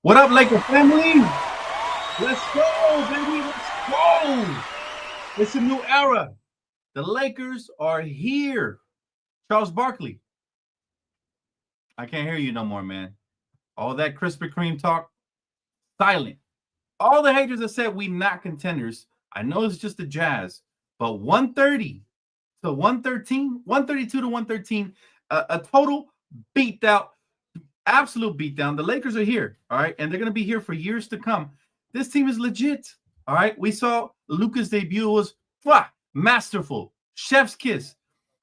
What up, Laker family? Let's go, baby. Let's go. It's a new era. The Lakers are here. Charles Barkley. I can't hear you no more, man. All that Krispy Kreme talk, silent. All the haters that said we not contenders. I know it's just the Jazz, but 130 to 113, 132 to 113, a total beat out, absolute beatdown. The Lakers are here, all right, and they're going to be here for years to come. This team is legit, all right. We saw Luka's debut was masterful, chef's kiss.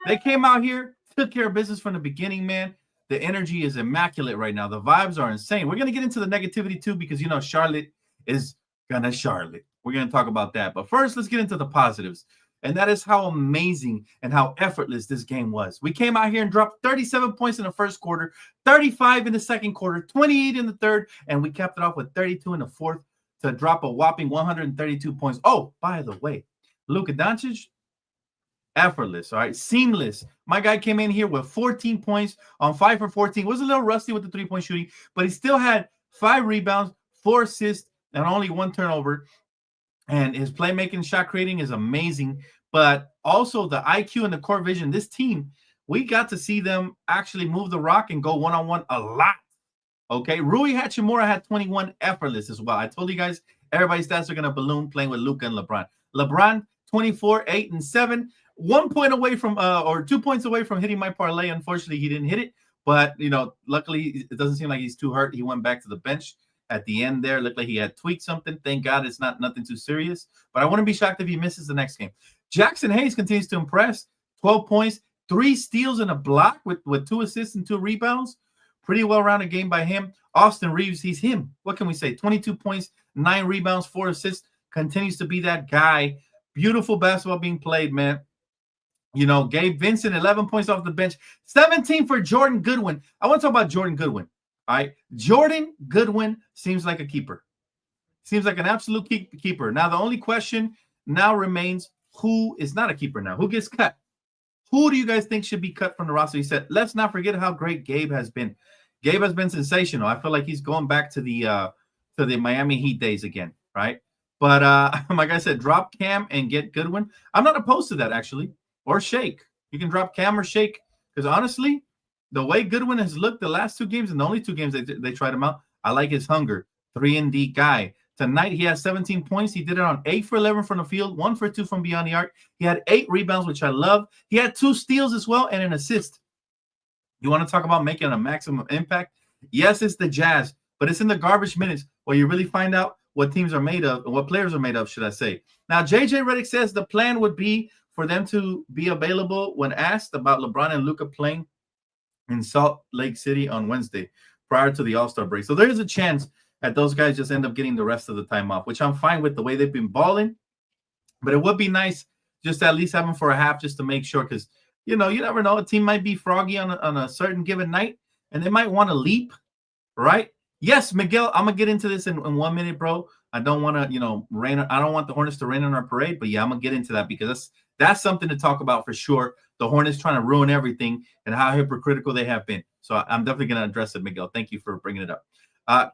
They came out here, took care of business from the beginning, man. The energy is immaculate right now. The vibes are insane. We're going to get into the negativity too because, Charlotte is going to Charlotte. We're going to talk about that. But first, let's get into the positives. And that is how amazing and how effortless this game was. We came out here and dropped 37 points in the first quarter, 35 in the second quarter, 28 in the third, and we capped it off with 32 in the fourth to drop a whopping 132 points. Oh, by the way, Luka Doncic, effortless, all right, seamless. My guy came in here with 14 points on 5 for 14. Was a little rusty with the three-point shooting, but he still had 5 rebounds, 4 assists, and only 1 turnover. And his playmaking, shot creating is amazing. But also the IQ and the core vision, this team, we got to see them actually move the rock and go one-on-one a lot. Okay, Rui Hachimura had 21 effortless as well. I told you guys, everybody's stats are going to balloon playing with Luka and LeBron. LeBron, 24, 8, and 7. 1 point away from, or 2 points away from hitting my parlay. Unfortunately, he didn't hit it. But, luckily, it doesn't seem like he's too hurt. He went back to the bench at the end there. Looked like he had tweaked something. Thank God it's not nothing too serious. But I wouldn't be shocked if he misses the next game. Jackson Hayes continues to impress. 12 points, 3 steals and a block with 2 assists and 2 rebounds. Pretty well-rounded game by him. Austin Reeves, he's him. What can we say? 22 points, 9 rebounds, 4 assists. Continues to be that guy. Beautiful basketball being played, man. Gabe Vincent, 11 points off the bench. 17 for Jordan Goodwin. I want to talk about Jordan Goodwin. All right. Jordan Goodwin seems like a keeper. Seems like an absolute keeper. Now, the only question now remains, who is not a keeper now? Who gets cut? Who do you guys think should be cut from the roster? He said, let's not forget how great Gabe has been. Gabe has been sensational. I feel like he's going back to the Miami Heat days again, right? But like I said, drop Cam and get Goodwin. I'm not opposed to that, actually. Or Shake. You can drop Cam or Shake. Because honestly, the way Goodwin has looked the last 2 games and the only 2 games they tried him out, I like his hunger. 3-and-D guy. Tonight, he has 17 points. He did it on 8 for 11 from the field, 1 for 2 from beyond the arc. He had 8 rebounds, which I love. He had 2 steals as well and an assist. You want to talk about making a maximum impact? Yes, it's the Jazz, but it's in the garbage minutes where you really find out what teams are made of and what players are made of, should I say. Now, JJ Redick says the plan would be for them to be available when asked about LeBron and Luka playing in Salt Lake City on Wednesday prior to the All-Star break. So there is a chance that those guys just end up getting the rest of the time off, which I'm fine with the way they've been balling. But it would be nice just to at least have them for a half just to make sure because, you never know. A team might be froggy on a certain given night, and they might want to leap, right? Yes, Miguel, I'm going to get into this in 1 minute, bro. I don't want to, rain. I don't want the Hornets to rain on our parade, but yeah, I'm going to get into that because that's something to talk about for sure. The Hornets trying to ruin everything and how hypocritical they have been. So I'm definitely going to address it, Miguel. Thank you for bringing it up.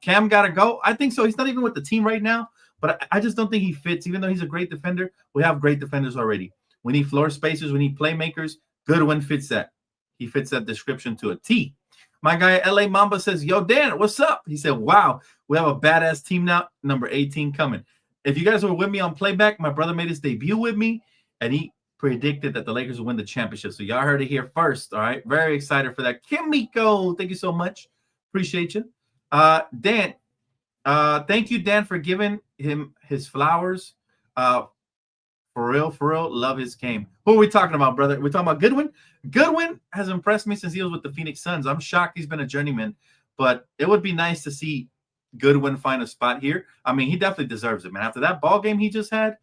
Cam got to go. I think so. He's not even with the team right now, but I just don't think he fits. Even though he's a great defender, we have great defenders already. We need floor spacers. We need playmakers. Goodwin fits that. He fits that description to a T. My guy, LA Mamba says, yo, Dan, what's up? He said, wow, we have a badass team now. Number 18 coming. If you guys were with me on playback, my brother made his debut with me, and he predicted that the Lakers would win the championship. So y'all heard it here first, all right? Very excited for that. Kimiko, thank you so much. Appreciate you. Dan, thank you, Dan, for giving him his flowers. For real, love his game. Who are we talking about, brother? We're talking about Goodwin. Goodwin has impressed me since he was with the Phoenix Suns. I'm shocked he's been a journeyman, but it would be nice to see Goodwin find a spot here. I mean, he definitely deserves it, man. After that ball game he just had,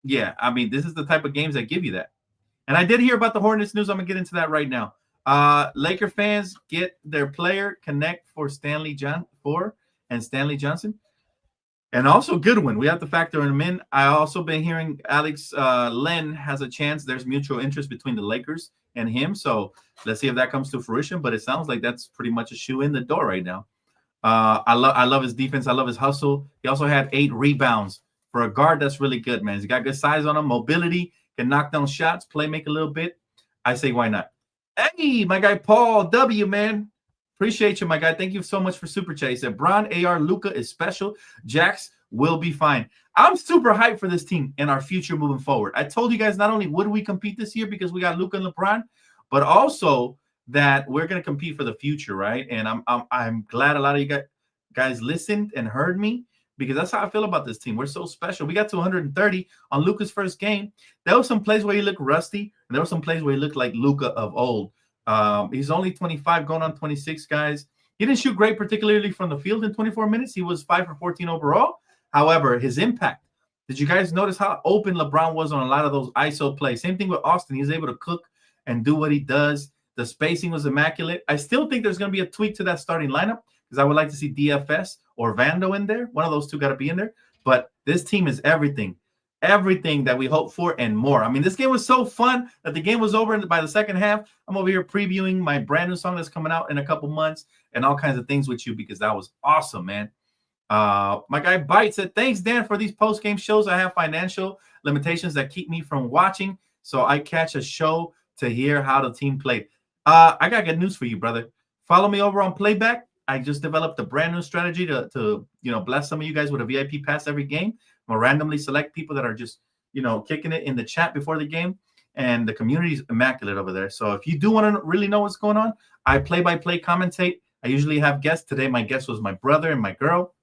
yeah, I mean, this is the type of games that give you that. And I did hear about the Hornets news. I'm going to get into that right now. Laker fans get their player connect for Stanley Johnson. And also Goodwin. We have to factor him in. I also been hearing Alex Len has a chance. There's mutual interest between the Lakers and him. So let's see if that comes to fruition. But it sounds like that's pretty much a shoe in the door right now. I love his defense. I love his hustle. He also had 8 rebounds. For a guard, that's really good, man. He's got good size on him, mobility, can knock down shots, play make a little bit. I say, why not? Hey, my guy Paul W, man. Appreciate you, my guy. Thank you so much for super chat. He said, Bron, AR, Luka is special. Jax will be fine. I'm super hyped for this team and our future moving forward. I told you guys not only would we compete this year because we got Luka and LeBron, but also that we're going to compete for the future, right? And I'm glad a lot of you guys listened and heard me, because that's how I feel about this team. We're so special. We got to 130 on Luka's first game. There were some plays where he looked rusty, and there were some plays where he looked like Luka of old. He's only 25, going on 26, guys. He didn't shoot great, particularly from the field in 24 minutes. He was 5 for 14 overall. However, his impact. Did you guys notice how open LeBron was on a lot of those ISO plays? Same thing with Austin. He's able to cook and do what he does. The spacing was immaculate. I still think there's going to be a tweak to that starting lineup, because I would like to see DFS or Vando in there. One of those two got to be in there. But this team is everything that we hope for and more. I mean, this game was so fun that the game was over by the second half. I'm over here previewing my brand new song that's coming out in a couple months and all kinds of things with you, because that was awesome, man. My guy Bite said, thanks, Dan, for these post-game shows. I have financial limitations that keep me from watching, so I catch a show to hear how the team played. I got good news for you, brother. Follow me over on Playback. I just developed a brand new strategy to bless some of you guys with a VIP pass every game. I'll randomly select people that are just, kicking it in the chat before the game. And the community is immaculate over there. So if you do want to really know what's going on, I play-by-play commentate. I usually have guests. Today, my guest was my brother and my girl.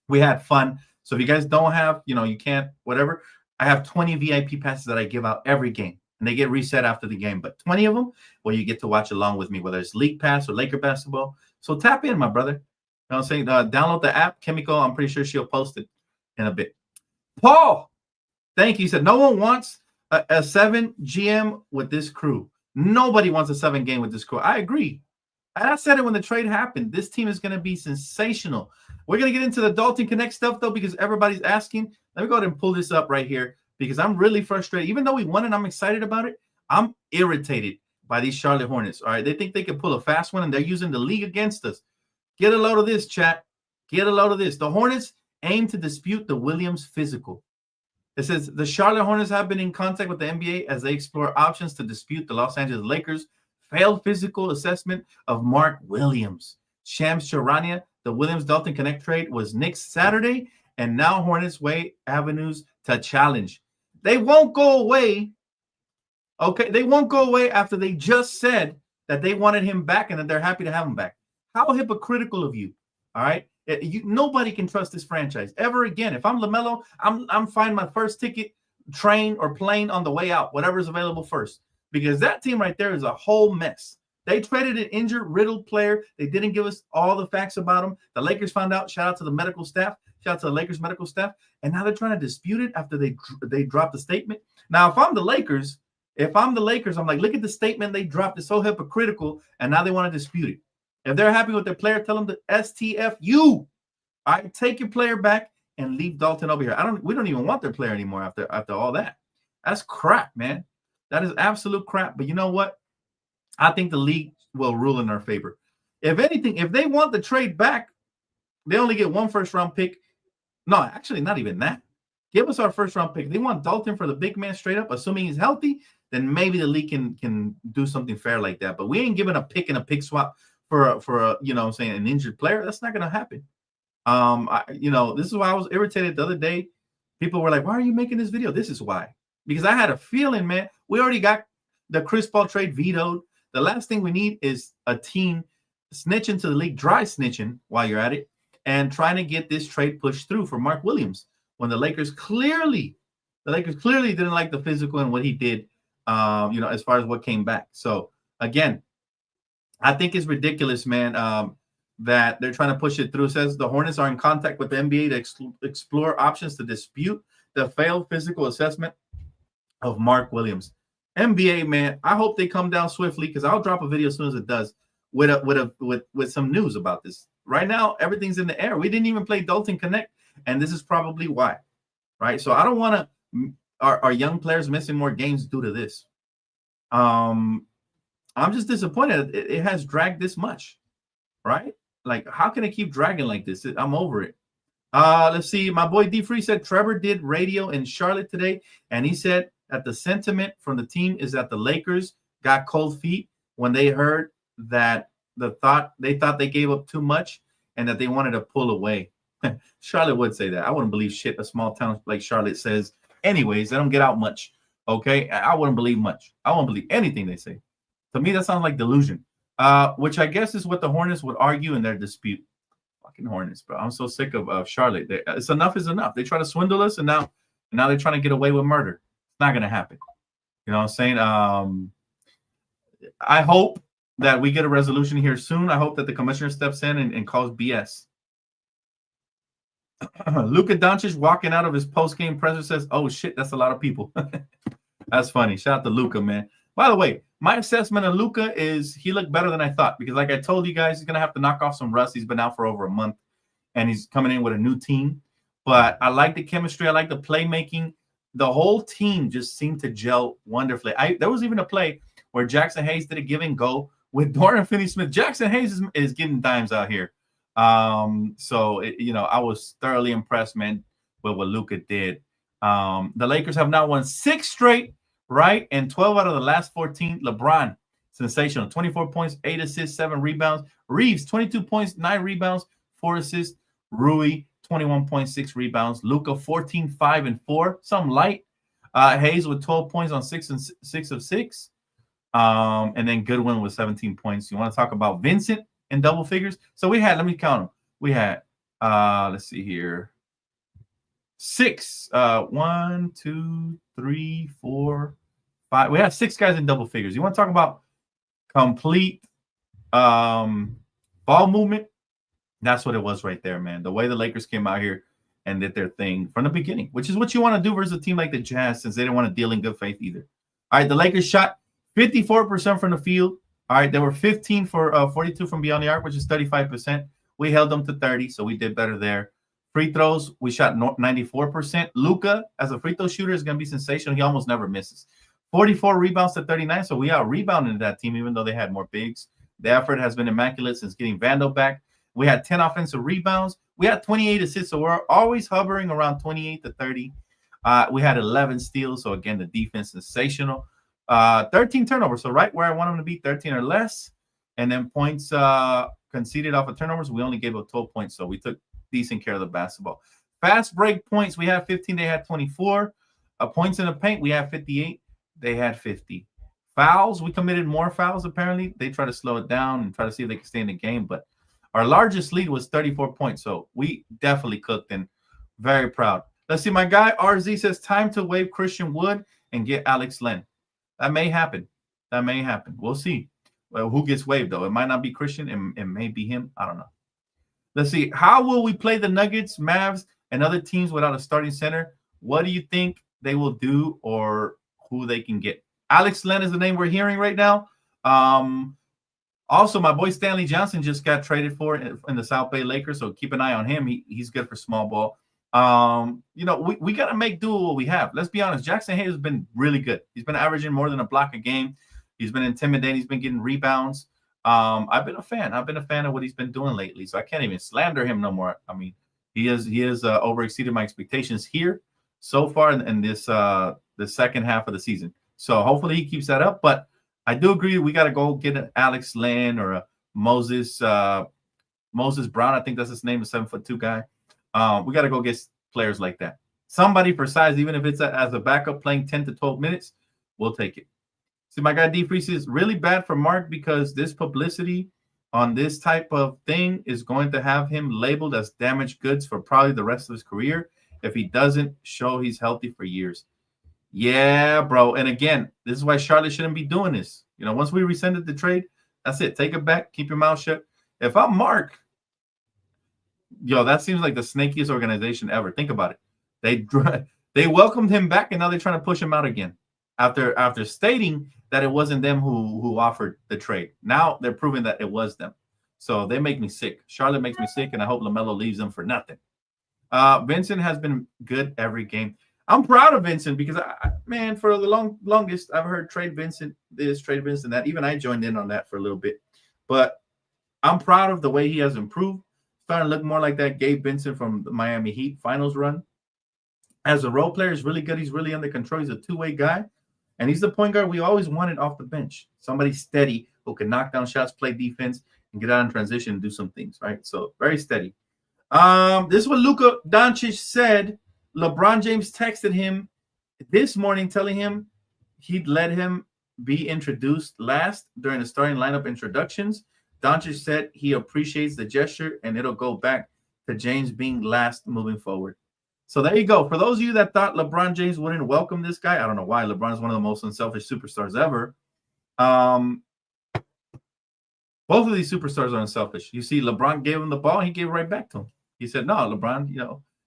We had fun. So if you guys don't have, you can't, whatever, I have 20 VIP passes that I give out every game. And they get reset after the game. But 20 of them, well, you get to watch along with me, whether it's League Pass or Laker basketball. So tap in, my brother. You know what I'm saying? Download the app. Chemical, I'm pretty sure she'll post it in a bit. Paul, thank you. He said, no one wants a 7 GM with this crew. Nobody wants a 7 game with this crew. I agree. And I said it when the trade happened. This team is going to be sensational. We're going to get into the Dalton Connect stuff, though, because everybody's asking. Let me go ahead and pull this up right here, because I'm really frustrated. Even though we won and I'm excited about it, I'm irritated by these Charlotte Hornets. All right, they think they can pull a fast one, and they're using the league against us. Get a load of this, chat. Get a load of this. The Hornets aim to dispute the Williams physical. It says the Charlotte Hornets have been in contact with the NBA as they explore options to dispute the Los Angeles Lakers' failed physical assessment of Mark Williams. Shams Charania, the Williams-Dalton Connect trade was nixed Saturday, and now Hornets weigh avenues to challenge. They won't go away. Okay, they won't go away after they just said that they wanted him back and that they're happy to have him back. How hypocritical of you, all right? Nobody can trust this franchise ever again. If I'm LaMelo, I'm finding my first ticket, train, or plane on the way out, whatever's available first, because that team right there is a whole mess. They traded an injured, riddled player. They didn't give us all the facts about him. The Lakers found out. Shout out to the medical staff. Shout out to the Lakers medical staff. And now they're trying to dispute it after they dropped the statement. Now, if I'm the Lakers, I'm like, look at the statement they dropped. It's so hypocritical, and now they want to dispute it. If they're happy with their player, tell them to STFU. All right, take your player back and leave Dalton over here. We don't even want their player anymore after all that. That's crap, man. That is absolute crap. But you know what? I think the league will rule in our favor. If anything, if they want the trade back, they only get 1 first-round pick. No, actually, not even that. Give us our first-round pick. They want Dalton for the big man straight up, assuming he's healthy, then maybe the league can do something fair like that. But we ain't giving a pick and a pick swap for a an injured player. That's not going to happen. This is why I was irritated the other day. People were like, why are you making this video? This is why. Because I had a feeling, man, we already got the Chris Paul trade vetoed. The last thing we need is a team snitching to the league, dry snitching while you're at it, and trying to get this trade pushed through for Mark Williams when the Lakers clearly didn't like the physical and what he did, as far as what came back. So, again, I think it's ridiculous, man, that they're trying to push it through. It says the Hornets are in contact with the NBA to explore options to dispute the failed physical assessment of Mark Williams. NBA, man, I hope they come down swiftly, because I'll drop a video as soon as it does with some news about this. Right now, everything's in the air. We didn't even play Dalton Connect, and this is probably why, right? So I don't want our young players missing more games due to this. I'm just disappointed it has dragged this much, right? Like, how can it keep dragging like this? I'm over it. Let's see. My boy D Free said Trevor did radio in Charlotte today, and he said that the sentiment from the team is that the Lakers got cold feet when they heard that they thought they gave up too much and that they wanted to pull away. Charlotte would say that. I wouldn't believe shit a small town like Charlotte says. Anyways, they don't get out much. Okay, I wouldn't believe much. I wouldn't believe anything they say. To me, that sounds like delusion. Which I guess is what the Hornets would argue in their dispute. Fucking Hornets, bro. I'm so sick of Charlotte. It's enough is enough. They try to swindle us, and now they're trying to get away with murder. It's not gonna happen. You know what I'm saying? I hope that we get a resolution here soon. I hope that the commissioner steps in and calls BS. Luka Doncic walking out of his post-game presser says, "Oh shit, that's a lot of people." That's funny. Shout out to Luka, man. By the way, my assessment of Luka is he looked better than I thought because, like I told you guys, he's gonna have to knock off some rust. He's been out for over a month, and he's coming in with a new team. But I like the chemistry. I like the playmaking. The whole team just seemed to gel wonderfully. There was even a play where Jackson Hayes did a give and go with Dorian Finney-Smith. Jackson Hayes is getting dimes out here. So I was thoroughly impressed, man, with what Luka did. The Lakers have now won 6 straight, right? And 12 out of the last 14. LeBron, sensational. 24 points, 8 assists, 7 rebounds. Reeves, 22 points, 9 rebounds, 4 assists. Rui, 21.6 rebounds. Luka, 14, 5, and 4. Some light. Hayes with 12 points on 6 of 6. And then Goodwin with 17 points. You want to talk about Vincent in double figures? So we had, let me count them. We had, let's see here. 6, 1, 2, 3, 4, 5. We had 6 guys in double figures. You want to talk about complete ball movement? That's what it was right there, man. The way the Lakers came out here and did their thing from the beginning, which is what you want to do versus a team like the Jazz, since they didn't want to deal in good faith either. All right, the Lakers shot 54% from the field. All right, they were 15 for 42 from beyond the arc, which is 35%. We held them to 30, so we did better there. Free throws, we shot 94%. Luka, as a free throw shooter, is going to be sensational. He almost never misses. 44 rebounds to 39, so we out-rebounded that team, even though they had more bigs. The effort has been immaculate since getting Vandal back. We had 10 offensive rebounds. We had 28 assists, so we're always hovering around 28 to 30. We had 11 steals, so again, the defense sensational. 13 turnovers, so right where I want them to be, 13 or less. And then points conceded off of turnovers, we only gave up 12 points, so we took decent care of the basketball. Fast break points, we had 15, they had 24. Points in the paint, we had 58, they had 50. Fouls, we committed more fouls apparently. They try to slow it down and try to see if they can stay in the game, but our largest lead was 34 points, so we definitely cooked and very proud. Let's see, my guy RZ says time to waive Christian Wood and get Alex Len. That may happen. That may happen. We'll see. Well, who gets waived, though? It might not be Christian. It may be him. I don't know. Let's see. How will we play the Nuggets, Mavs, and other teams without a starting center? What do you think they will do or who they can get? Alex Len is the name we're hearing right now. Also, my boy Stanley Johnson just got traded for in the South Bay Lakers, so keep an eye on him. He's good for small ball. We got to make do with what we have. Let's be honest. Jackson Hayes has been really good. He's been averaging more than a block a game. He's been intimidating. He's been getting rebounds. I've been a fan. I've been a fan of what he's been doing lately, so I can't even slander him no more. I mean, he has overexceeded my expectations here so far in this the second half of the season. So hopefully he keeps that up. But I do agree we got to go get an Alex Len or a Moses Brown. I think that's his name, a 7'2" guy. We got to go get players like that. Somebody for size, even if it's as a backup playing 10 to 12 minutes, we'll take it. See, my guy D Freeze is really bad for Mark because this publicity on this type of thing is going to have him labeled as damaged goods for probably the rest of his career if he doesn't show he's healthy for years. Yeah, bro. And again, this is why Charlotte shouldn't be doing this. Once we rescinded the trade, that's it. Take it back. Keep your mouth shut. If I'm Mark, that seems like the snakiest organization ever. Think about it. They welcomed him back, and now they're trying to push him out again after stating that it wasn't them who offered the trade. Now they're proving that it was them. So they make me sick. Charlotte makes me sick, and I hope LaMelo leaves them for nothing. Vincent has been good every game. I'm proud of Vincent because, for the longest, I've heard trade Vincent this, trade Vincent that. Even I joined in on that for a little bit. But I'm proud of the way he has improved. Starting to look more like that Gabe Vincent from the Miami Heat finals run. As a role player, he's really good. He's really under control. He's a two-way guy. And he's the point guard we always wanted off the bench. Somebody steady who can knock down shots, play defense, and get out in transition and do some things, right? So very steady. This is what Luka Doncic said. LeBron James texted him this morning telling him he'd let him be introduced last during the starting lineup introductions. Doncic said he appreciates the gesture, and it'll go back to James being last moving forward. So there you go. For those of you that thought LeBron James wouldn't welcome this guy, I don't know why. LeBron is one of the most unselfish superstars ever. Both of these superstars are unselfish. You see, LeBron gave him the ball, he gave it right back to him. He said, no, LeBron,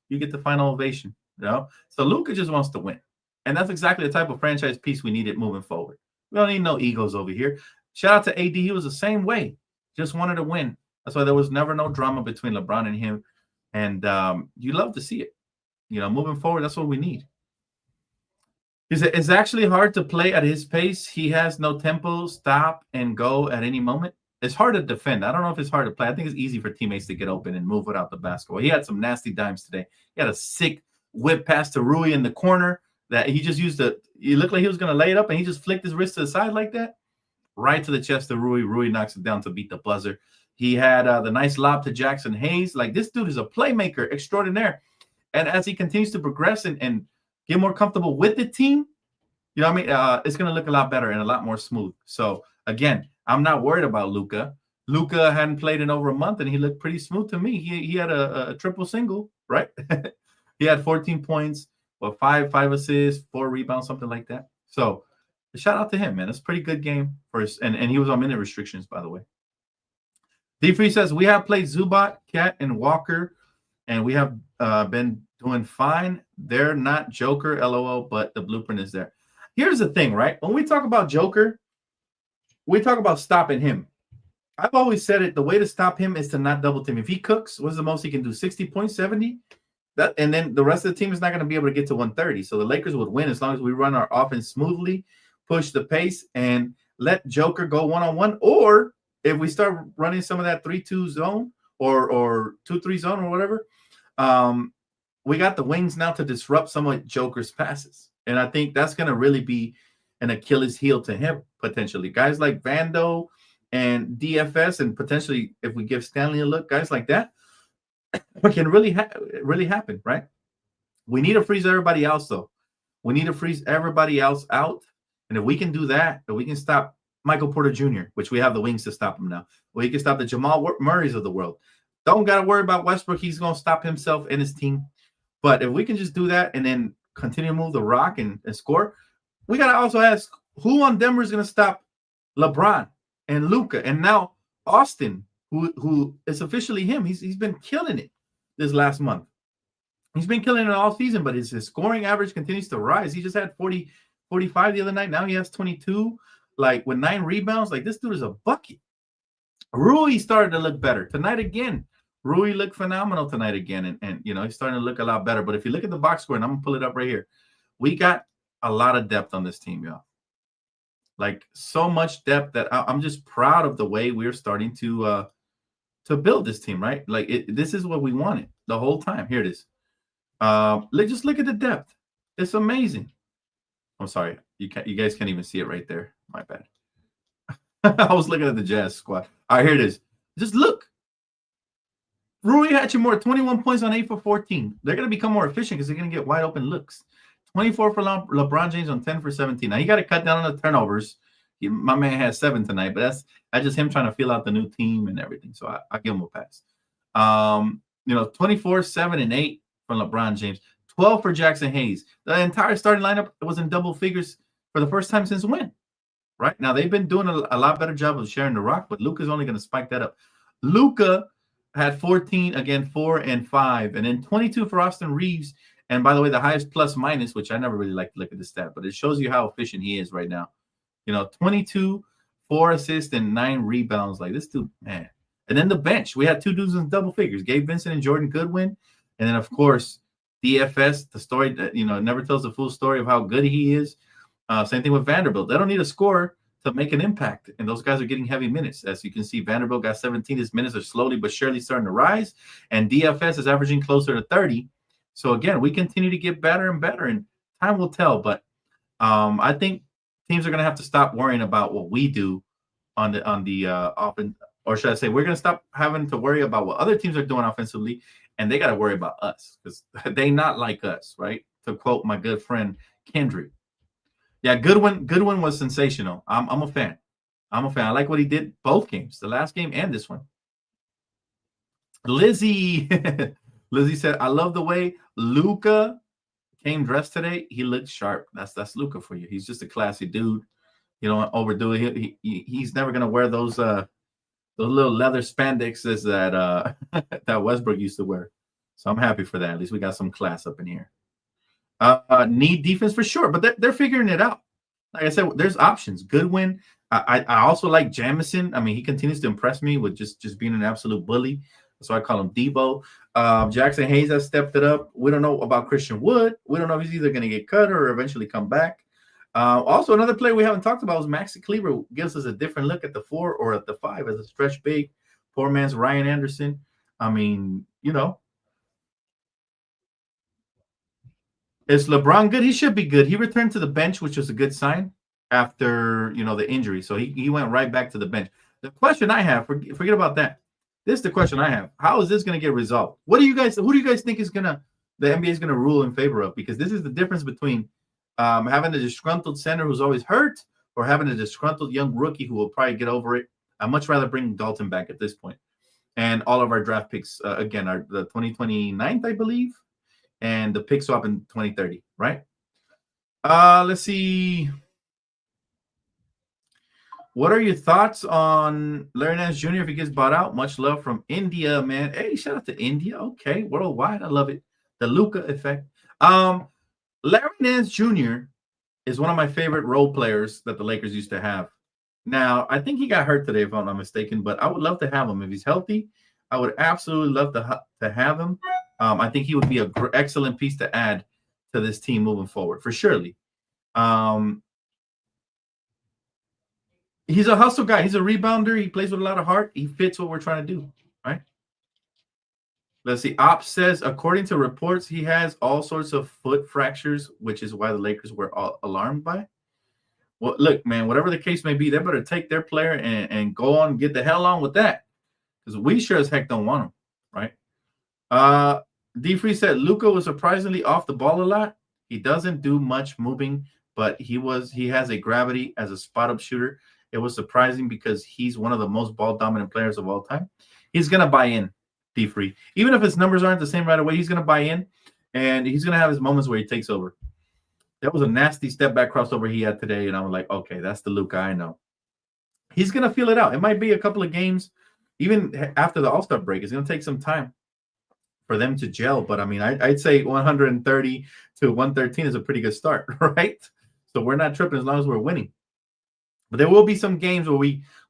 you get the final ovation. So Luka just wants to win. And that's exactly the type of franchise piece we needed moving forward. We don't need no egos over here. Shout out to AD. He was the same way. Just wanted to win. That's why there was never no drama between LeBron and him. And you love to see it. Moving forward, that's what we need. He said, it's actually hard to play at his pace. He has no tempo, stop, and go at any moment. It's hard to defend. I don't know if it's hard to play. I think it's easy for teammates to get open and move without the basketball. He had some nasty dimes today. He had a sick whip pass to Rui in the corner that he just used he looked like he was going to lay it up, and he just flicked his wrist to the side like that, right to the chest of Rui. Rui knocks it down to beat the buzzer. He had the nice lob to Jackson Hayes. Like, this dude is a playmaker extraordinaire. And as he continues to progress and get more comfortable with the team, it's going to look a lot better and a lot more smooth. So, again, I'm not worried about Luka. Luka hadn't played in over a month, and he looked pretty smooth to me. He had a triple single, right? He had 14 points, five assists, 4 rebounds, something like that. So, shout out to him, man. It's a pretty good game for us. And he was on minute restrictions, by the way. D3 says, we have played Zubac, Cat, and Walker, and we have been doing fine. They're not Joker, LOL, but the blueprint is there. Here's the thing, right? When we talk about Joker, we talk about stopping him. I've always said it. The way to stop him is to not double team. If he cooks, what's the most he can do? 60 points, 70? And then the rest of the team is not going to be able to get to 130. So the Lakers would win as long as we run our offense smoothly, push the pace, and let Joker go one-on-one. Or if we start running some of that 3-2 zone or 2-3 zone or whatever, we got the wings now to disrupt some of Joker's passes. And I think that's going to really be an Achilles heel to him, potentially. Guys like Vando and DFS, and potentially, if we give Stanley a look, guys like that, it can really happen, right? We need to freeze everybody else, though. We need to freeze everybody else out. And if we can do that, if we can stop Michael Porter Jr., which we have the wings to stop him now, we can stop the Jamal Murrays of the world. Don't got to worry about Westbrook. He's going to stop himself and his team. But if we can just do that and then continue to move the rock and score, we got to also ask who on Denver is going to stop LeBron and Luka and now Austin, who is officially him. He's been killing it this last month. He's been killing it all season, but his scoring average continues to rise. He just had 40, 45 the other night. Now he has 22, like with 9 rebounds. Like, this dude is a bucket. Rui started to look better tonight again. Rui looked phenomenal tonight again, and he's starting to look a lot better. But if you look at the box score, and I'm gonna pull it up right here, we got a lot of depth on this team, y'all. Like, so much depth that I'm just proud of the way we're starting to build this team, right? Like, this is what we wanted the whole time. Here it is. Just look at the depth. It's amazing. I'm sorry, you guys can't even see it right there. My bad. I was looking at the Jazz squad. All right, here it is. Just look. Rui Hachimura, 21 points on 8 for 14. They're going to become more efficient because they're going to get wide open looks. 24 for LeBron James on 10 for 17. Now, you got to cut down on the turnovers. My man has 7 tonight, but that's just him trying to feel out the new team and everything. So I give him a pass. 24, 7, and 8 from LeBron James. 12 for Jackson Hayes. The entire starting lineup was in double figures for the first time since when? Right now, they've been doing a lot better job of sharing the rock, but Luka's only going to spike that up. Luka had 14, again, 4 and 5, and then 22 for Austin Reeves. And by the way, the highest plus minus, which I never really like to look at the stat, but it shows you how efficient he is right now. 22, 4 assists, and 9 rebounds. Like, this dude, man. And then the bench, we had 2 dudes in double figures, Gabe Vincent and Jordan Goodwin. And then, of course, DFS, the story that, never tells the full story of how good he is. Same thing with Vanderbilt. They don't need a scorer to make an impact. And those guys are getting heavy minutes. As you can see, Vanderbilt got 17. His minutes are slowly but surely starting to rise. And DFS is averaging closer to 30. So again, we continue to get better and better, and time will tell. But I think teams are going to have to stop worrying about what we do on the offense, or should I say, we're going to stop having to worry about what other teams are doing offensively, and they got to worry about us because they not like us, right? To quote my good friend Kendrick. Yeah, Goodwin was sensational. I'm a fan. I'm a fan. I like what he did both games, the last game and this one. Lizzie said, I love the way Luka came dressed today. He looked sharp. That's Luka for you. He's just a classy dude. You don't overdo it. He's never gonna wear those little leather spandexes that that Westbrook used to wear. So I'm happy for that. At least we got some class up in here. Need defense for sure, but they're figuring it out. Like I said, there's options. Goodwin. I also like Jamison. I mean, he continues to impress me with just being an absolute bully. So I call him Debo. Jackson Hayes has stepped it up. We don't know about Christian Wood. We don't know if he's either going to get cut or eventually come back. Also, another player we haven't talked about was Maxi Kleber. Gives us a different look at the 4 or at the 5 as a stretch big. Poor man's Ryan Anderson. I mean, you know. Is LeBron good? He should be good. He returned to the bench, which was a good sign after, the injury. So he went right back to the bench. The question I have, forget about that. This is the question I have. How is this going to get resolved? Who do you guys think is the NBA is going to rule in favor of? Because this is the difference between having a disgruntled center who's always hurt or having a disgruntled young rookie who will probably get over it. I'd much rather bring Dalton back at this point. And all of our draft picks, again, are the 2029th, I believe, and the pick swap in 2030, right? Let's see. What are your thoughts on Larry Nance Jr. if he gets bought out? Much love from India, man. Hey, shout out to India. Okay, worldwide. I love it. The Luka effect. Larry Nance Jr. is one of my favorite role players that the Lakers used to have. Now, I think he got hurt today, if I'm not mistaken, but I would love to have him. If he's healthy, I would absolutely love to have him. I think he would be an excellent piece to add to this team moving forward, for surely. He's a hustle guy. He's a rebounder. He plays with a lot of heart. He fits what we're trying to do, right? Let's see. Ops says, according to reports, he has all sorts of foot fractures, which is why the Lakers were all alarmed by. Well, look, man, whatever the case may be, they better take their player and go on and get the hell on with that, because we sure as heck don't want him, right? D Free said Luka was surprisingly off the ball a lot. He doesn't do much moving, but he has a gravity as a spot-up shooter. It was surprising because he's one of the most ball-dominant players of all time. He's going to buy in, D Free. Even if his numbers aren't the same right away, he's going to buy in, and he's going to have his moments where he takes over. That was a nasty step-back crossover he had today, and I was like, okay, that's the Luka I know. He's going to feel it out. It might be a couple of games, even after the All-Star break. It's going to take some time for them to gel, but I mean, I'd say 130 to 113 is a pretty good start, right? So we're not tripping as long as we're winning. But there will be some games where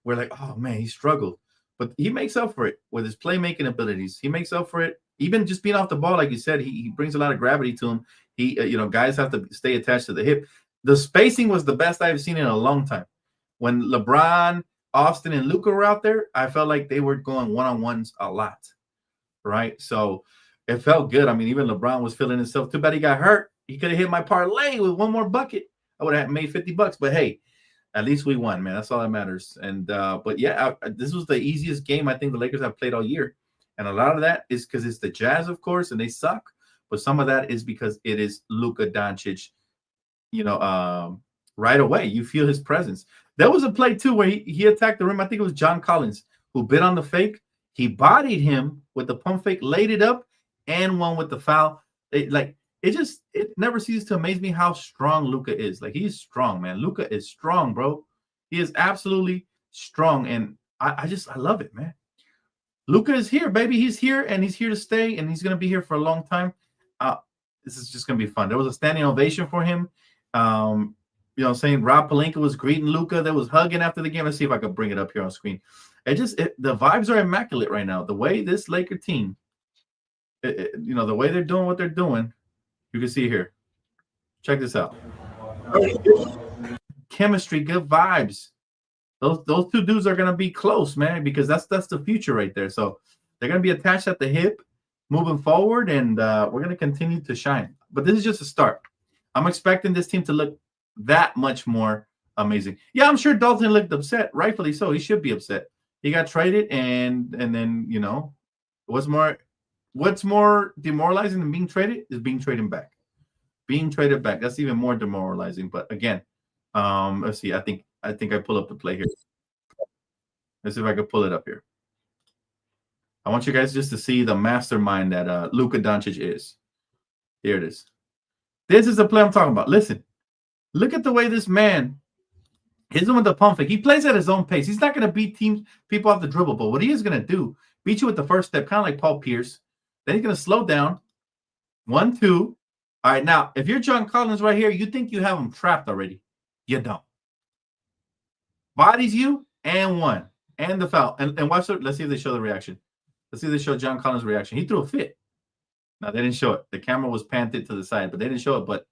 we're like, oh man, he struggled, but he makes up for it with his playmaking abilities. He makes up for it, even just being off the ball, like you said. He brings a lot of gravity to him. He, guys have to stay attached to the hip. The spacing was the best I've seen in a long time. When LeBron, Austin, and Luka were out there, I felt like they were going one-on-ones a lot. Right, so it felt good. I mean, even LeBron was feeling himself. Too bad he got hurt. He could have hit my parlay with one more bucket. I would have made $50. But hey, at least we won, man. That's all that matters. And but yeah, this was the easiest game I think the Lakers have played all year, and a lot of that is because it's the Jazz, of course, and they suck. But some of that is because it is Luka Doncic. Right away you feel his presence. There was a play too where he attacked the rim. I think it was John Collins who bit on the fake. He bodied him with the pump fake, laid it up, and won with the foul. It never ceases to amaze me how strong Luka is. Like, he's strong, man. Luka is strong, bro. He is absolutely strong, and I love it, man. Luka is here, baby. He's here, and he's here to stay, and he's going to be here for a long time. This is just going to be fun. There was a standing ovation for him. Rob Pelinka was greeting Luka. There was hugging after the game. Let's see if I can bring it up here on screen. The vibes are immaculate right now. The way this Laker team, the way they're doing what they're doing, you can see here. Check this out. Chemistry, good vibes. Those two dudes are gonna be close, man, because that's the future right there. So they're gonna be attached at the hip moving forward, and we're gonna continue to shine. But this is just a start. I'm expecting this team to look that much more amazing. Yeah, I'm sure Dalton looked upset, rightfully so. He should be upset. He got traded, and then what's more demoralizing than being traded is being traded back. Being traded back, that's even more demoralizing. But again, let's see. I pull up the play here. Let's see if I can pull it up here. I want you guys just to see the mastermind that Luka Doncic is. Here it is. This is the play I'm talking about. Listen, look at the way this man is doing the pump fake. He plays at his own pace. He's not going to beat people off the dribble, but what he is going to do, beat you with the first step, kind of like Paul Pierce. Then he's going to slow down. 1, 2. All right, now, if you're John Collins right here, you think you have him trapped already. You don't. Bodies you, and one. And the foul. And watch it. Let's see if they show the reaction. Let's see if they show John Collins' reaction. He threw a fit. No, they didn't show it. The camera was panted to the side, but they didn't show it. But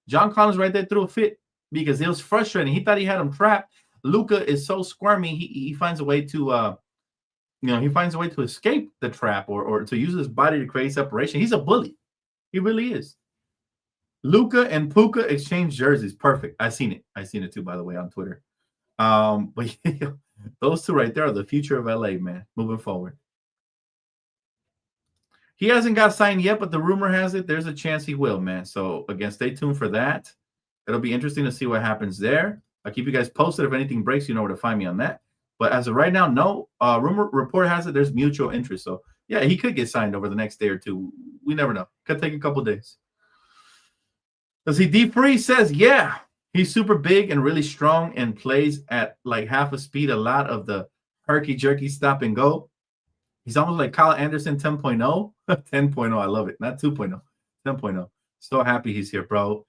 John Collins right there threw a fit because it was frustrating. He thought he had him trapped. Luka is so squirmy. He finds a way to he finds a way to escape the trap or to use his body to create separation. He's a bully. He really is. Luka and Puka exchange jerseys. Perfect. I seen it too, by the way, on Twitter. But those two right there are the future of LA, man, moving forward. He hasn't got signed yet, but the rumor has it there's a chance he will, man. So, again, stay tuned for that. It'll be interesting to see what happens there. I'll keep you guys posted. If anything breaks, you know where to find me on that. But as of right now, no. Report has it there's mutual interest. So, yeah, he could get signed over the next day or two. We never know. Could take a couple days. Let's see. D. Free says, yeah, he's super big and really strong and plays at like half a speed. A lot of the herky-jerky stop and go. He's almost like Kyle Anderson 10.0. 10.0. I love it. Not 2.0. 10.0. So happy he's here, bro.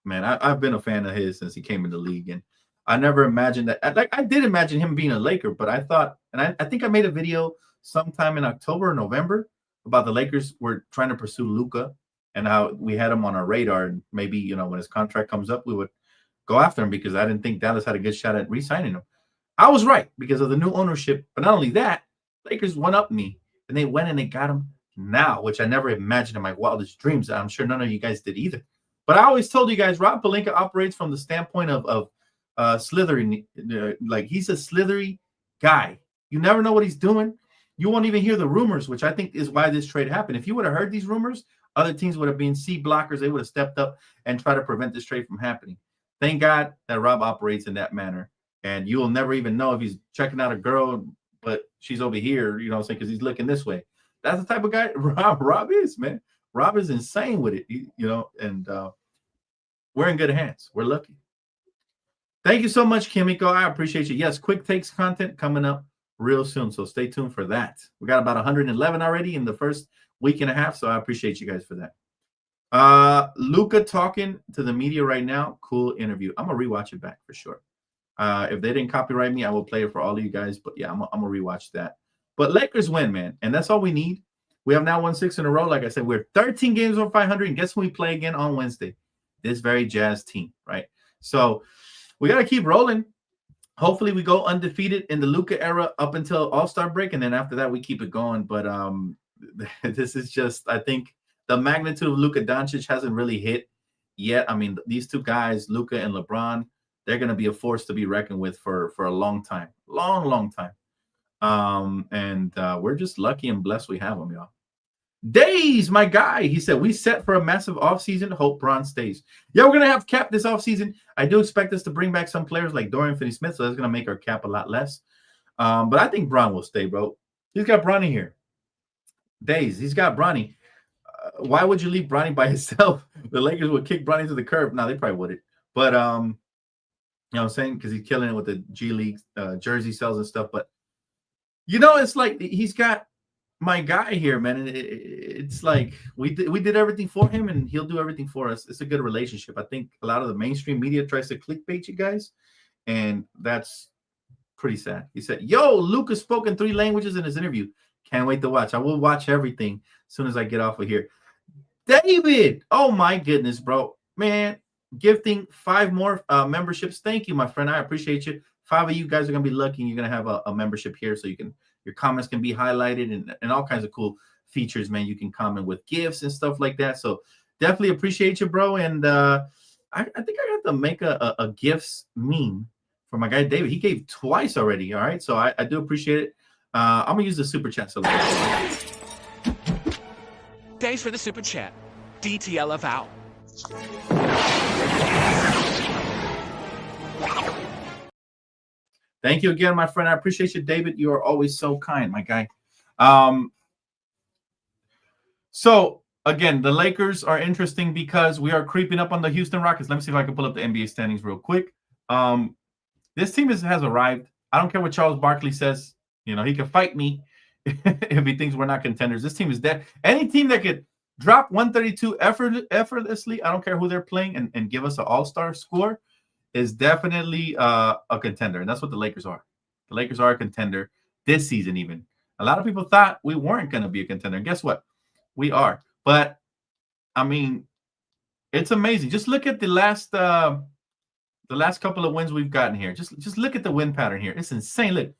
Man, I've been a fan of his since he came in the league. And I never imagined that. Like, I did imagine him being a Laker, but I thought, and I think I made a video sometime in October or November about the Lakers were trying to pursue Luka and how we had him on our radar. And maybe, when his contract comes up, we would go after him because I didn't think Dallas had a good shot at re-signing him. I was right because of the new ownership. But not only that, Lakers went up me, and they went and they got him now, which I never imagined in my wildest dreams. I'm sure none of you guys did either. But I always told you guys, Rob Pelinka operates from the standpoint of slithery. Like, he's a slithery guy. You never know what he's doing. You won't even hear the rumors, which I think is why this trade happened. If you would have heard these rumors, other teams would have been C blockers. They would have stepped up and tried to prevent this trade from happening. Thank God that Rob operates in that manner. And you will never even know if he's checking out a girl, but she's over here, you know what I'm saying, because he's looking this way. That's the type of guy Rob is, man. Rob is insane with it, and we're in good hands. We're lucky. Thank you so much, Kimiko. I appreciate you. Yes, quick takes content coming up real soon, so stay tuned for that. We got about 111 already in the first week and a half, so I appreciate you guys for that. Luka talking to the media right now. Cool interview. I'm going to rewatch it back for sure. If they didn't copyright me, I will play it for all of you guys. But yeah, I'm gonna rewatch that. But Lakers win, man, and that's all we need. We have now won 6 in a row. Like I said, we're 13 games over 500. And guess who we play again on Wednesday? This very Jazz team, right? So we gotta keep rolling. Hopefully, we go undefeated in the Luka era up until All-Star break, and then after that, we keep it going. But this is just, I think, the magnitude of Luka Doncic hasn't really hit yet. I mean, these two guys, Luka and LeBron, they're going to be a force to be reckoned with for a long time. Long time. And we're just lucky and blessed we have them, y'all. Days, my guy. He said, we set for a massive offseason. Hope Bron stays. Yeah, we're going to have cap this offseason. I do expect us to bring back some players like Dorian Finney-Smith, so that's going to make our cap a lot less. But I think Bron will stay, bro. He's got Bronny here. Days, he's got Bronny. Why would you leave Bronny by himself? The Lakers would kick Bronny to the curb. No, they probably wouldn't. But, you know what I'm saying? Because he's killing it with the G League jersey sales and stuff. But, it's like he's got my guy here, man. And it's like we did everything for him, and he'll do everything for us. It's a good relationship. I think a lot of the mainstream media tries to clickbait you guys, and that's pretty sad. He said, yo, Lukas spoke in 3 languages in his interview. Can't wait to watch. I will watch everything as soon as I get off of here. David, oh, my goodness, bro. Man. Gifting 5 more memberships. Thank you, my friend. I appreciate you. 5 of you guys are gonna be lucky. You're gonna have a membership here, so your comments can be highlighted and all kinds of cool features, man. You can comment with gifts and stuff like that. So definitely appreciate you, bro. And I think I have to make a gifts meme for my guy David. He gave twice already. All right, so I do appreciate it. I'm gonna use the super chat. So thanks for the super chat. DTLF out. Thank you again, my friend. I appreciate you, David. You are always so kind, my guy. So again, the Lakers are interesting because we are creeping up on the Houston Rockets. Let me see if I can pull up the NBA standings real quick. This team has arrived. I don't care what Charles Barkley says. You know, he can fight me if he thinks we're not contenders. This team is dead. Any team that could drop 132 effortlessly, I don't care who they're playing, and give us an all-star score, is definitely a contender. And that's what the Lakers are. The Lakers are a contender this season even. A lot of people thought we weren't going to be a contender. And guess what? We are. But, I mean, it's amazing. Just look at the last couple of wins we've gotten here. Just look at the win pattern here. It's insane. Look.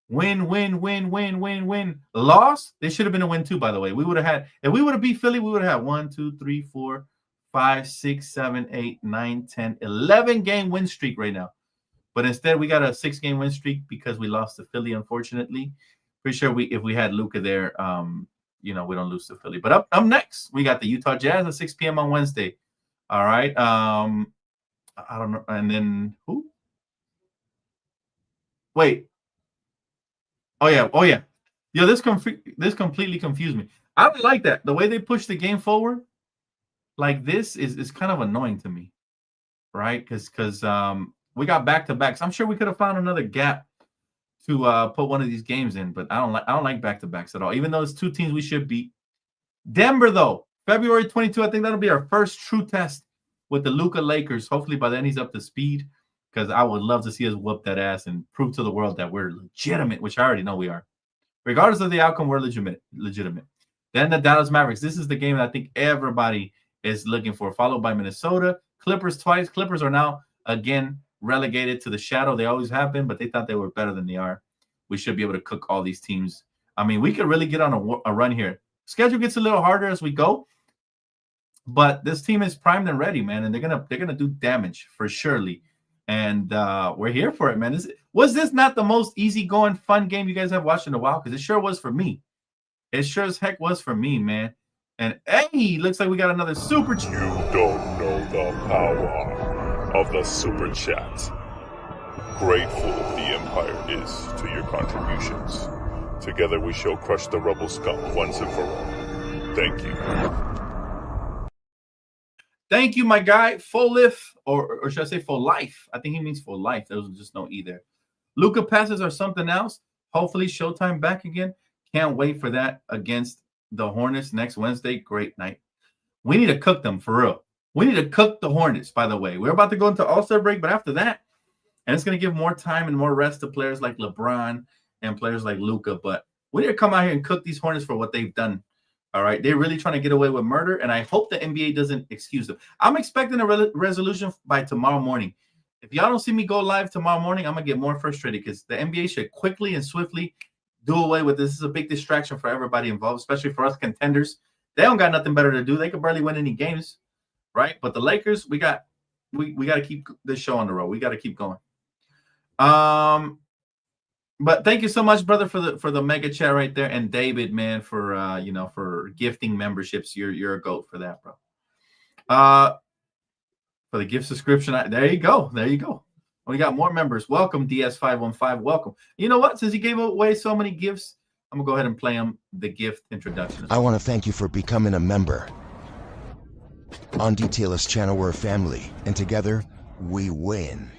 Win, win, win, win, win, win. Loss, they should have been a win too, by the way. We would have had, if we would have beat Philly, we would have had 1, 2, 3, 4, 5, 6, 7, 8, 9, 10, 11 game win streak right now. But instead, we got a 6-game win streak because we lost to Philly, unfortunately. Pretty sure if we had Luka there, we don't lose to Philly. But up next, we got the Utah Jazz at 6 p.m. on Wednesday. All right. I don't know. And then who? Wait. Oh yeah. This completely confused me. I don't like that. The way they push the game forward, like this, is kind of annoying to me, right? Because we got back-to-backs. I'm sure we could have found another gap to put one of these games in, but I don't like back-to-backs at all. Even though it's 2 teams we should beat. Denver though, February 22. I think that'll be our first true test with the Luka Lakers. Hopefully by then he's up to speed. Because I would love to see us whoop that ass and prove to the world that we're legitimate, which I already know we are. Regardless of the outcome, we're legitimate. Then the Dallas Mavericks. This is the game that I think everybody is looking for, followed by Minnesota. Clippers twice. Clippers are now, again, relegated to the shadow. They always have been, but they thought they were better than they are. We should be able to cook all these teams. I mean, we could really get on a run here. Schedule gets a little harder as we go, but this team is primed and ready, man, and they're gonna do damage for surely. And we're here for it, man. Was this not the most easygoing, fun game you guys have watched in a while? Because it sure was for me. It sure as heck was for me, man. And hey, looks like we got another super chat. You don't know the power of the super chat. Grateful the Empire is to your contributions. Together we shall crush the rebel scum once and for all. Thank you. Thank you, my guy. Full life, or should I say full life? I think he means full life. There was just no E there. Luka passes are something else. Hopefully, Showtime back again. Can't wait for that against the Hornets next Wednesday. Great night. We need to cook them for real. We need to cook the Hornets, by the way. We're about to go into All-Star break, but after that, and it's going to give more time and more rest to players like LeBron and players like Luka. But we need to come out here and cook these Hornets for what they've done. All right, they're really trying to get away with murder, and I hope the NBA doesn't excuse them. I'm expecting a resolution by tomorrow morning. If y'all don't see me go live tomorrow morning, I'm going to get more frustrated because the NBA should quickly and swiftly do away with this. This is a big distraction for everybody involved, especially for us contenders. They don't got nothing better to do. They could barely win any games, right? But the Lakers, we got to keep this show on the road. We got to keep going. But thank you so much, brother, for the mega chat right there, and David, man, for gifting memberships. You're a goat for that, bro. For the gift subscription, there you go. We got more members. Welcome, DS515. Welcome. You know what? Since he gave away so many gifts, I'm gonna go ahead and play him the gift introduction. I want to thank you for becoming a member. On DTLS channel, we're a family, and together we win.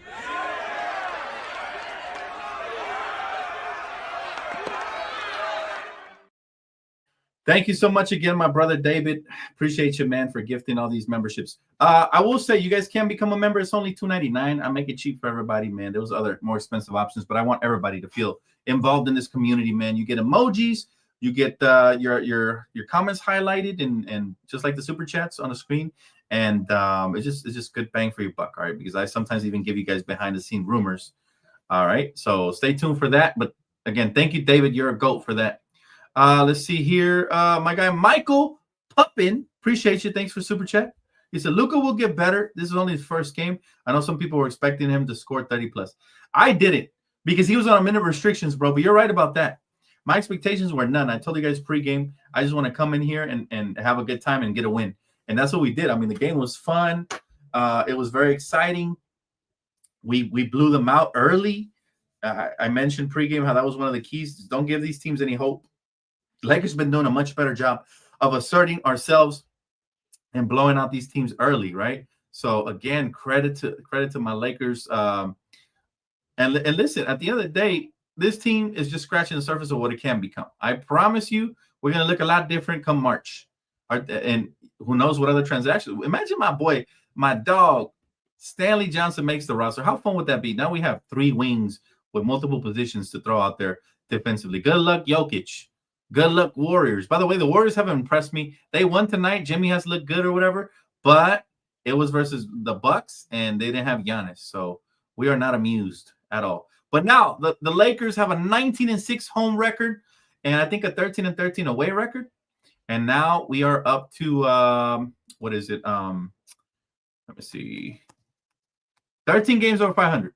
Thank you so much again, my brother David. Appreciate you, man, for gifting all these memberships. I will say you guys can become a member. It's only $2.99. I make it cheap for everybody, man. There was other more expensive options, but I want everybody to feel involved in this community, man. You get emojis, you get your comments highlighted, and just like the super chats on the screen. And it's just good bang for your buck, all right? Because I sometimes even give you guys behind the scene rumors All right. So stay tuned for that. But again, thank you, David. You're a GOAT for that. Let's see here. My guy, Michael Puppin. Appreciate you. Thanks for Super Chat. He said, Luka will get better. This is only his first game. I know some people were expecting him to score 30 plus. I didn't because he was on a minute restrictions, bro. But you're right about that. My expectations were none. I told you guys pregame, I just want to come in here and have a good time and get a win. And that's what we did. I mean, the game was fun. It was very exciting. We blew them out early. I mentioned pregame how that was one of the keys. Don't give these teams any hope. Lakers have been doing a much better job of asserting ourselves and blowing out these teams early, right? So again, credit to my Lakers. And listen, at the end of the day, this team is just scratching the surface of what it can become. I promise you, we're going to look a lot different come March. And who knows what other transactions. Imagine my boy, my dog, Stanley Johnson makes the roster. How fun would that be? Now we have 3 wings with multiple positions to throw out there defensively. Good luck, Jokic. Good luck, Warriors. By the way, the Warriors haven't impressed me. They won tonight. Jimmy has looked good or whatever, but it was versus the Bucks, and they didn't have Giannis. So we are not amused at all. But now the Lakers have a 19-6 home record, and I think a 13-13 away record. And now we are up to what is it? Let me see. 13 games over 500.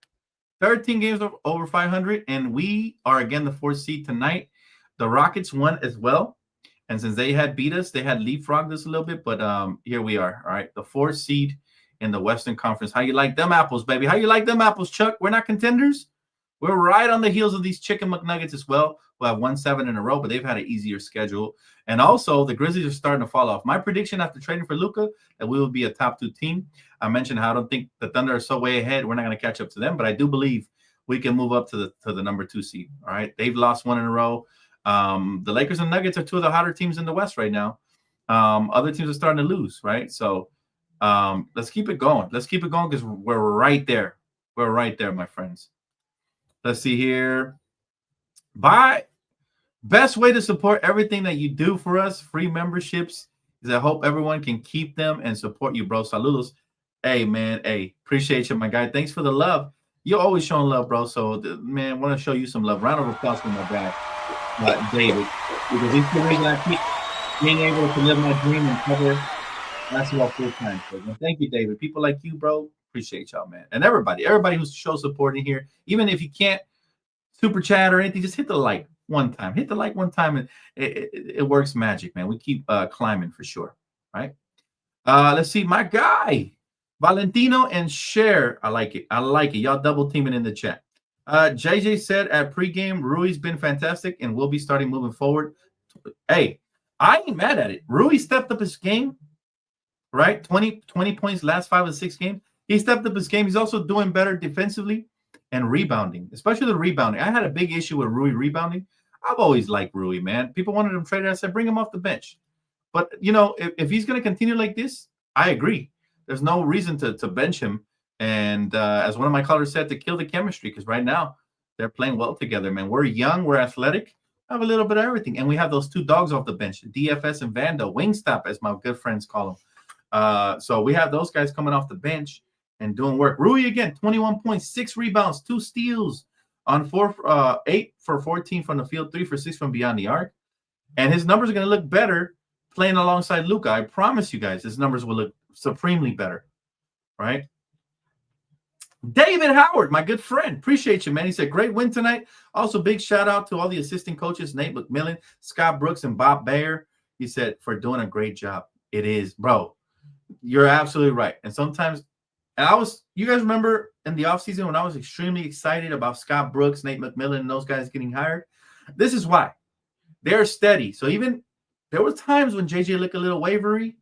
13 games over 500, and we are again the 4th seed tonight. The Rockets won as well, and since they had beat us, they had leapfrogged us a little bit. But here we are. All right, the 4th seed in the Western Conference. How you like them apples, baby? How you like them apples, Chuck? We're not contenders. We're right on the heels of these Chicken McNuggets as well. We'll have won 7 in a row, but they've had an easier schedule. And also, the Grizzlies are starting to fall off. My prediction after trading for Luka that we will be a top 2 team. I mentioned how I don't think the Thunder are so way ahead. We're not going to catch up to them, but I do believe we can move up to the number 2 seed. All right, they've lost 1 in a row. The Lakers and Nuggets are 2 of the hotter teams in the West right now. Other teams are starting to lose, right? So let's keep it going. Let's keep it going because we're right there. We're right there, my friends. Let's see here. Best way to support everything that you do for us, free memberships, is I hope everyone can keep them and support you, bro. Saludos. Hey, man. Hey, appreciate you, my guy. Thanks for the love. You're always showing love, bro. So, man, want to show you some love. Round of applause for my guy, David, because he's the reason I keep being able to live my dream and cover basketball full time. So, man, thank you, David. People like you, bro. Appreciate y'all, man. And everybody who shows support in here, even if you can't super chat or anything, just hit the like one time. Hit the like one time, and it works magic, man. We keep climbing for sure, right? Let's see, my guy, Valentino and Share. I like it. Y'all double teaming in the chat. JJ said at pregame, Rui's been fantastic and will be starting moving forward. Hey, I ain't mad at it. Rui stepped up his game, right? 20 points last 5 or 6 games. He stepped up his game. He's also doing better defensively and rebounding, especially the rebounding. I had a big issue with Rui rebounding. I've always liked Rui, man. People wanted him traded. I said, bring him off the bench. But, you know, if he's going to continue like this, I agree. There's no reason to bench him. And as one of my callers said, to kill the chemistry, because right now they're playing well together, man. We're young. We're athletic. Have a little bit of everything. And we have those 2 dogs off the bench, DFS and Vando, Wingstop, as my good friends call them. So we have those guys coming off the bench and doing work. Rui, again, 21 points, 6 rebounds, 2 steals on 8 for 14 from the field, 3 for 6 from beyond the arc. And his numbers are going to look better playing alongside Luka. I promise you guys, his numbers will look supremely better, right? David Howard, my good friend. Appreciate you, man. He said, great win tonight. Also, big shout out to all the assistant coaches, Nate McMillan, Scott Brooks, and Bob Bayer. He said, for doing a great job. It is, bro. You're absolutely right. And sometimes, and you guys remember in the offseason when I was extremely excited about Scott Brooks, Nate McMillan, and those guys getting hired? This is why. They're steady. So even there were times when JJ looked a little wavery.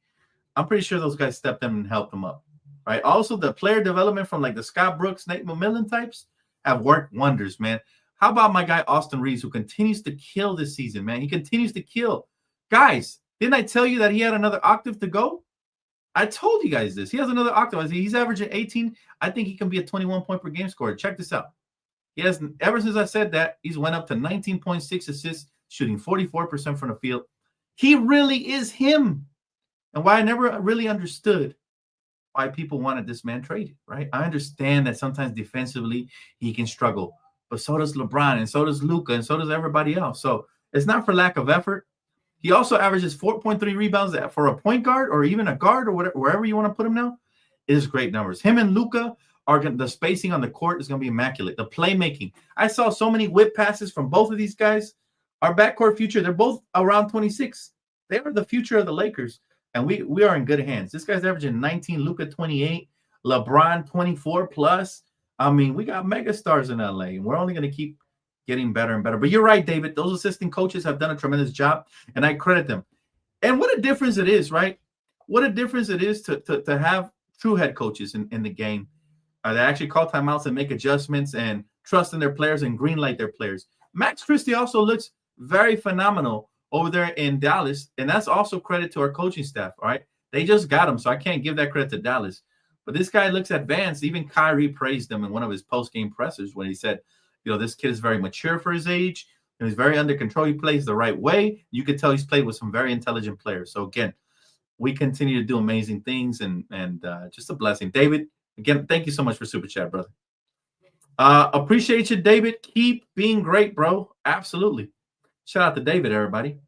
I'm pretty sure those guys stepped in and helped him up. Right. Also, the player development from like the Scott Brooks, Nate McMillan types have worked wonders, man. How about my guy Austin Reeves, who continues to kill this season, man? He continues to kill. Guys, didn't I tell you that he had another octave to go? I told you guys this. He has another octave. He's averaging 18. I think he can be a 21 point per game scorer. Check this out. He has, ever since I said that, he's went up to 19.6 assists, shooting 44% from the field. He really is him. And why I never really understood why people wanted this man traded, right? I understand that sometimes defensively he can struggle, but so does LeBron, and so does Luka, and so does everybody else. So it's not for lack of effort. He also averages 4.3 rebounds for a point guard or even a guard or whatever, wherever you want to put him now. It is great numbers. Him and Luka are the spacing on the court is going to be immaculate. The playmaking. I saw so many whip passes from both of these guys. Our backcourt future, they're both around 26. They are the future of the Lakers, and we are in good hands. This guy's averaging 19, Luka 28, LeBron 24 plus. I mean, we got mega stars in LA, and we're only going to keep getting better and better. But you're right, David. Those assistant coaches have done a tremendous job, and I credit them. And what a difference it is, right? What a difference it is to have true head coaches in the game. They actually call timeouts and make adjustments and trust in their players and greenlight their players. Max Christie also looks very phenomenal over there in Dallas, and that's also credit to our coaching staff, all right? They just got him, so I can't give that credit to Dallas. But this guy looks advanced. Even Kyrie praised him in one of his post-game pressers when he said, you know, this kid is very mature for his age, and he's very under control. He plays the right way. You could tell he's played with some very intelligent players. So, again, we continue to do amazing things, and just a blessing. David, again, thank you so much for Super Chat, brother. Appreciate you, David. Keep being great, bro. Absolutely. Shout out to David, everybody.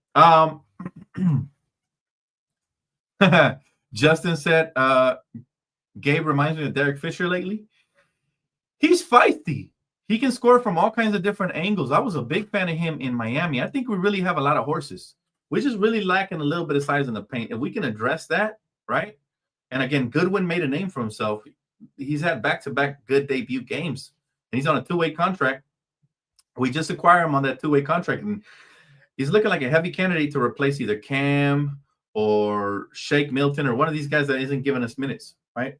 Justin said, Gabe reminds me of Derek Fisher lately. He's feisty. He can score from all kinds of different angles. I was a big fan of him in Miami. I think we really have a lot of horses. We're just really lacking a little bit of size in the paint. If we can address that, right? And again, Goodwin made a name for himself. He's had back-to-back good debut games, and he's on a two-way contract. We just acquired him on that two-way contract, and he's looking like a heavy candidate to replace either Cam or Shake Milton or one of these guys that isn't giving us minutes, right?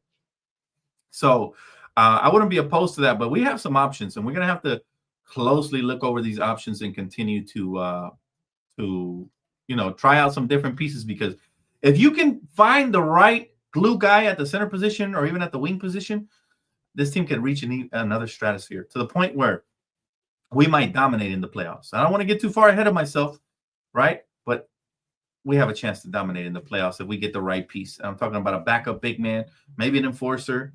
So I wouldn't be opposed to that, but we have some options, and we're going to have to closely look over these options and continue to try out some different pieces, because if you can find the right glue guy at the center position or even at the wing position, this team can reach another stratosphere to the point where we might dominate in the playoffs. I don't want to get too far ahead of myself, right? But we have a chance to dominate in the playoffs if we get the right piece. I'm talking about a backup big man, maybe an enforcer.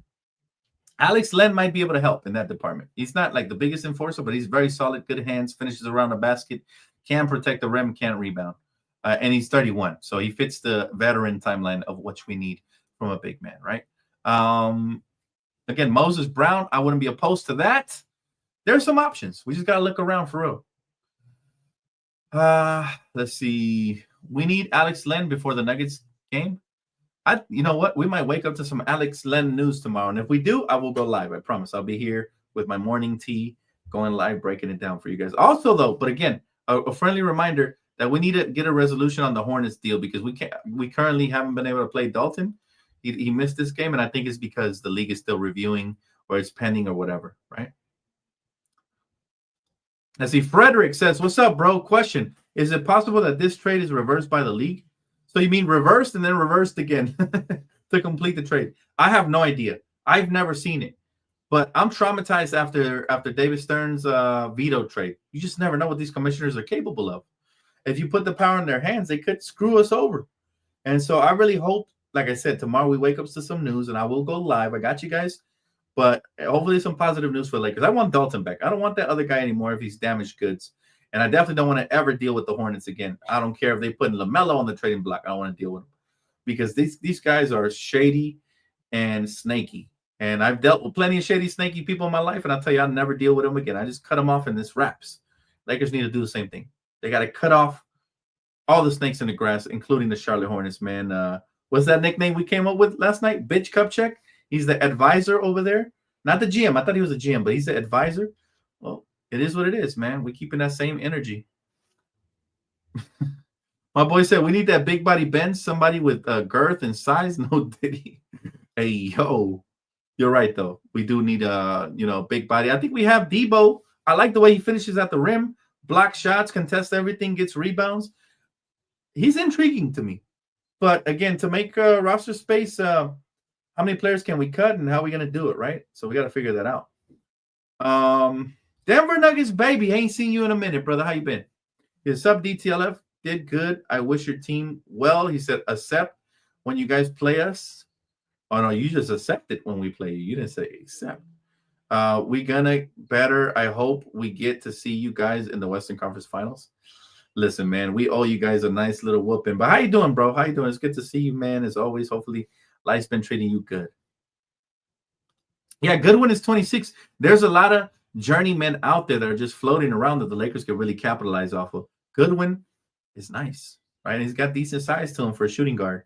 Alex Len might be able to help in that department. He's not like the biggest enforcer, but he's very solid, good hands, finishes around the basket, can protect the rim, can't rebound. And he's 31, so he fits the veteran timeline of what we need from a big man, right? Again, Moses Brown, I wouldn't be opposed to that. There's some options. We just got to look around for real. Let's see. We need Alex Len before the Nuggets game. You know what? We might wake up to some Alex Len news tomorrow. And if we do, I will go live. I promise. I'll be here with my morning tea, going live, breaking it down for you guys. Also, though, but again, a friendly reminder that we need to get a resolution on the Hornets deal, because we currently haven't been able to play Dalton. He missed this game, and I think it's because the league is still reviewing or it's pending or whatever, right? Let's see. Frederick says, what's up, bro? Question. Is it possible that this trade is reversed by the league? So you mean reversed and then reversed again to complete the trade? I have no idea. I've never seen it. But I'm traumatized after David Stern's veto trade. You just never know what these commissioners are capable of. If you put the power in their hands, they could screw us over. And so I really hope, like I said, tomorrow we wake up to some news, and I will go live. I got you guys. But hopefully some positive news for the Lakers. I want Dalton back. I don't want that other guy anymore if he's damaged goods. And I definitely don't want to ever deal with the Hornets again. I don't care if they put LaMelo on the trading block. I don't want to deal with them, because these guys are shady and snaky. And I've dealt with plenty of shady, snaky people in my life, and I'll tell you, I'll never deal with them again. I just cut them off, and this wraps. Lakers need to do the same thing. They got to cut off all the snakes in the grass, including the Charlotte Hornets, man. What's that nickname we came up with last night? Bitch Kupchak. He's the advisor over there. Not the GM. I thought he was a GM, but he's the advisor. Well, it is what it is, man. We're keeping that same energy. My boy said we need that big body bench, somebody with girth and size. No Diddy. Hey, yo. You're right, though. We do need a big body. I think we have Debo. I like the way he finishes at the rim, blocks shots, contests everything, gets rebounds. He's intriguing to me. But again, to make roster space, how many players can we cut, and how are we going to do it, right? So we got to figure that out. Denver Nuggets, baby. Ain't seen you in a minute, brother. How you been? His sub DTLF did good. I wish your team well. He said, accept when you guys play us. Oh, no, you just accept it when we play you. You didn't say accept. We gonna better. I hope we get to see you guys in the Western Conference Finals. Listen, man, we owe you guys a nice little whooping. But how you doing, bro? How you doing? It's good to see you, man. As always, hopefully life's been treating you good. Yeah, Goodwin is 26. There's a lot of journeymen out there that are just floating around that the Lakers could really capitalize off of. Goodwin is nice, right? He's got decent size to him for a shooting guard.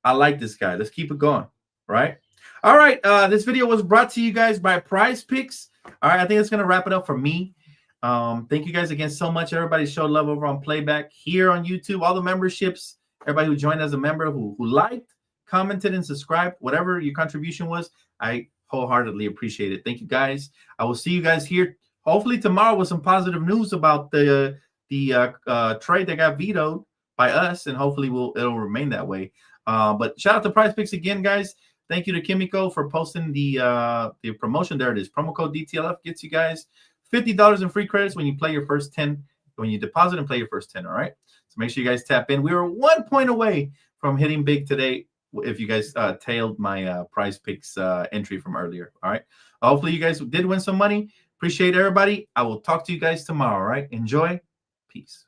I like this guy. Let's keep it going, right? All right, this video was brought to you guys by Prize Picks. All right, I think it's going to wrap it up for me. Thank you guys again so much. Everybody showed love over on Playback here on YouTube. All the memberships, everybody who joined as a member, who liked, commented, and subscribed, whatever your contribution was, I wholeheartedly appreciate it. Thank you guys. I will see you guys here hopefully tomorrow with some positive news about the trade that got vetoed by us, and hopefully it'll remain that way. But shout out to Prize Picks again, guys. Thank you to Kimiko for posting the promotion. There it is. Promo code DTLF gets you guys $50 in free credits when you play your first 10, when you deposit and play your first 10. All right. So make sure you guys tap in. We were 1 point away from hitting big today. If you guys tailed my Prize Picks entry from earlier. All right. Hopefully you guys did win some money. Appreciate everybody. I will talk to you guys tomorrow. All right. Enjoy. Peace.